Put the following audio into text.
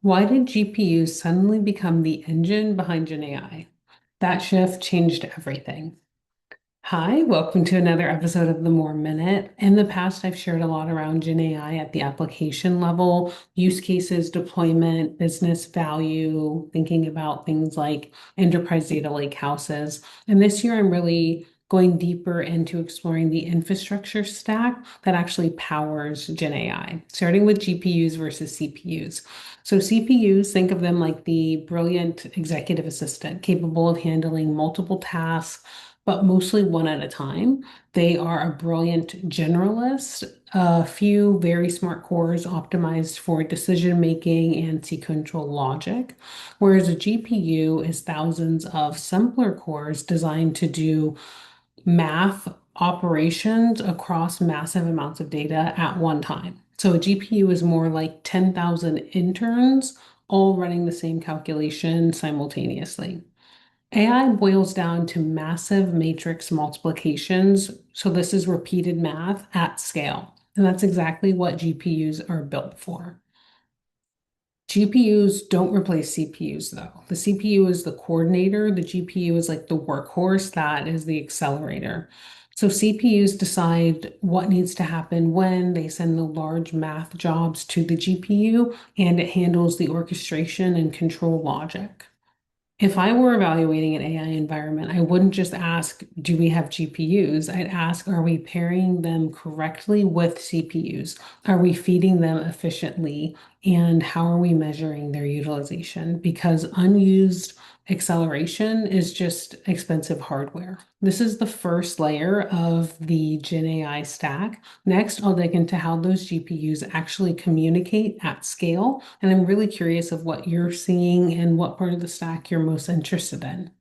Why did GPUs suddenly become the engine behind GenAI? That shift changed everything. Hi, welcome to another episode of the More Minute. In the past, I've shared a lot around GenAI at the application level, use cases, deployment, business value, thinking about things like enterprise data lake houses. And this year, I'm really going deeper into exploring the infrastructure stack that actually powers GenAI, starting with GPUs versus CPUs. So CPUs, think of them like the brilliant executive assistant capable of handling multiple tasks but mostly one at a time. They are a brilliant generalist, a few very smart cores optimized for decision making and sequential logic, whereas a GPU is thousands of simpler cores designed to do math operations across massive amounts of data at one time. So a GPU is more like 10,000 interns all running the same calculation simultaneously. AI boils down to massive matrix multiplications. So this is repeated math at scale. And that's exactly what GPUs are built for. GPUs don't replace CPUs though. The CPU is the coordinator. The GPU is like the workhorse that is the accelerator. So CPUs decide what needs to happen when they send the large math jobs to the GPU and it handles the orchestration and control logic. If I were evaluating an AI environment, I wouldn't just ask, do we have GPUs? I'd ask, are we pairing them correctly with CPUs? Are we feeding them efficiently? And how are we measuring their utilization? Because unused acceleration is just expensive hardware. This is the first layer of the Gen AI stack. Next, I'll dig into how those GPUs actually communicate at scale. And I'm really curious of what you're seeing and what part of the stack you're most interested in.